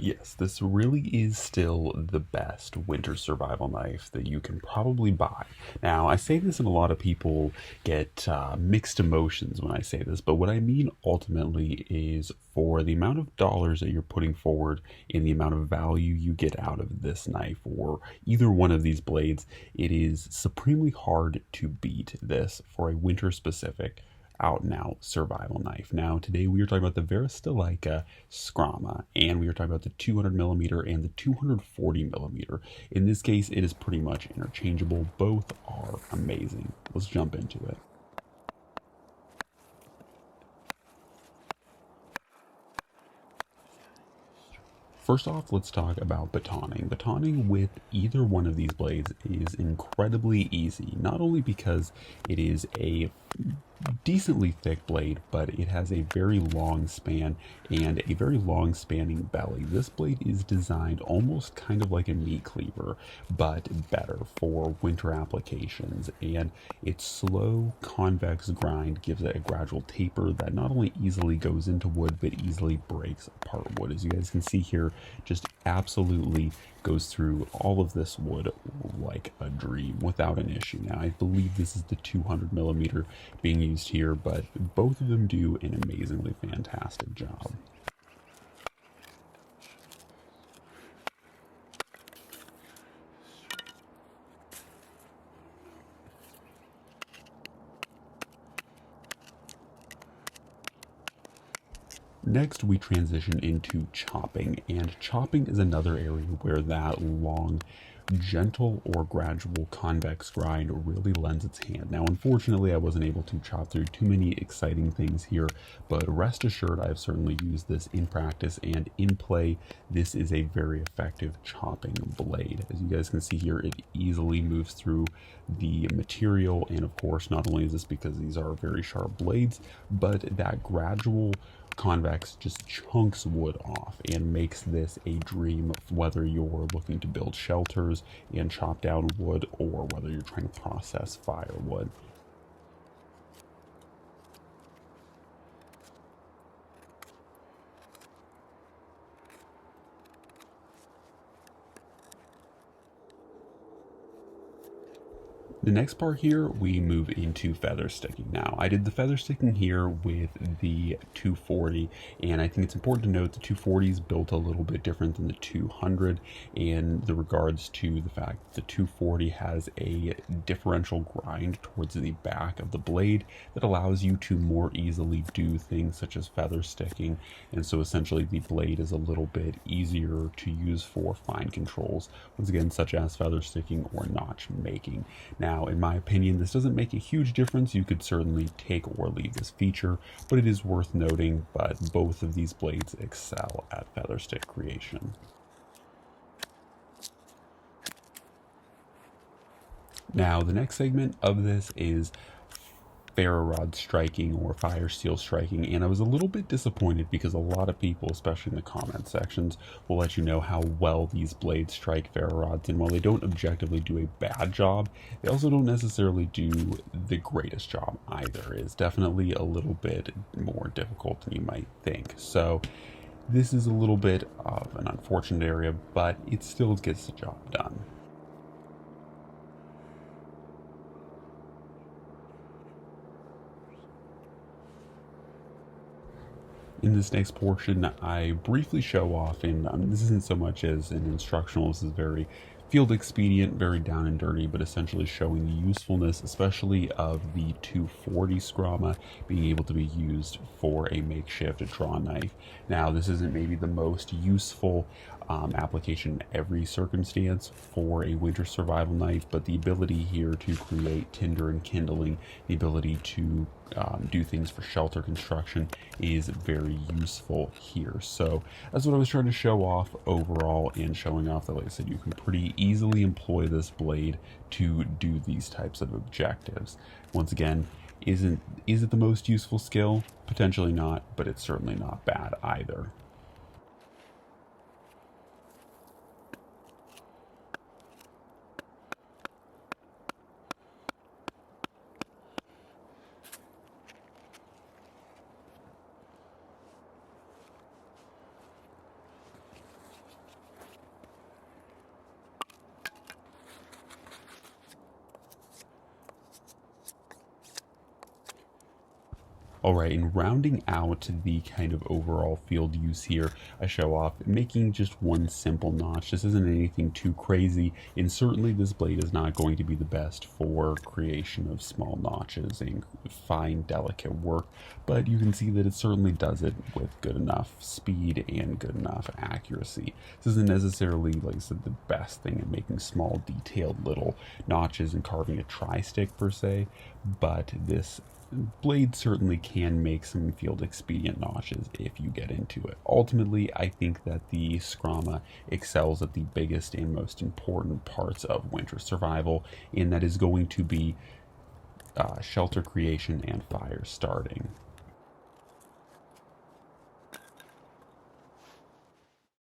Yes, this really is still the best winter survival knife that you can probably buy. Now, I say this and a lot of people get mixed emotions when I say this, but what I mean ultimately is for the amount of dollars that you're putting forward and the amount of value you get out of this knife or either one of these blades, it is supremely hard to beat this for a winter specific out and out survival knife. Now, today we are talking about the Feathersticking Scrama, and we are talking about the 200 millimeter and the 240 millimeter. In this case, it is pretty much interchangeable. Both are amazing. Let's jump into it. First off, let's talk about batoning. Batoning with either one of these blades is incredibly easy, not only because it is a decently thick blade, but it has a very long span and a very long spanning belly. This blade is designed almost kind of like a meat cleaver, but better for winter applications. And its slow convex grind gives it a gradual taper that not only easily goes into wood, but easily breaks apart wood. As you guys can see here, just absolutely goes through all of this wood like a dream without an issue. Now, I believe this is the 200 millimeter being used here, but both of them do an amazingly fantastic job. Next, we transition into chopping, and chopping is another area where that long, gentle or gradual convex grind really lends its hand. Now, unfortunately, I wasn't able to chop through too many exciting things here, but rest assured I've certainly used this in practice and in play. This is a very effective chopping blade. As you guys can see here, it easily moves through the material, and of course, not only is this because these are very sharp blades, but that gradual convex just chunks wood off and makes this a dream whether you're looking to build shelters and chop down wood or whether you're trying to process firewood. The next part here, we move into feather sticking. Now, I did the feather sticking here with the 240, and I think it's important to note the 240 is built a little bit different than the 200 in the regards to the fact that the 240 has a differential grind towards the back of the blade that allows you to more easily do things such as feather sticking, and so essentially the blade is a little bit easier to use for fine controls, once again, such as feather sticking or notch making. Now, in my opinion, this doesn't make a huge difference. You could certainly take or leave this feature, but it is worth noting, but both of these blades excel at feather stick creation. Now, the next segment of this is ferro rod striking or fire steel striking, and I was a little bit disappointed because a lot of people, especially in the comment sections, will let you know how well these blades strike ferro rods, and while they don't objectively do a bad job, they also don't necessarily do the greatest job either. It's definitely a little bit more difficult than you might think. So this is a little bit of an unfortunate area, but it still gets the job done. In this next portion, I briefly show off, and this isn't so much as an instructional, this is very field expedient, very down and dirty, but essentially showing the usefulness, especially of the 240 Scrama being able to be used for a makeshift draw knife. Now, this isn't maybe the most useful application in every circumstance for a winter survival knife, but the ability here to create tinder and kindling, the ability to do things for shelter construction is very useful here. So that's what I was trying to show off overall, and showing off that, like I said, you can pretty easily employ this blade to do these types of objectives. Once again, is it the most useful skill? Potentially not, but it's certainly not bad either. All right, and rounding out the kind of overall field use here, I show off making just one simple notch. This isn't anything too crazy, and certainly this blade is not going to be the best for creation of small notches and fine, delicate work, but you can see that it certainly does it with good enough speed and good enough accuracy. This isn't necessarily, like I said, the best thing at making small, detailed little notches and carving a tri-stick per se, but this blade certainly can make some field expedient notches if you get into it. Ultimately, I think that the Scrama excels at the biggest and most important parts of winter survival, and that is going to be shelter creation and fire starting.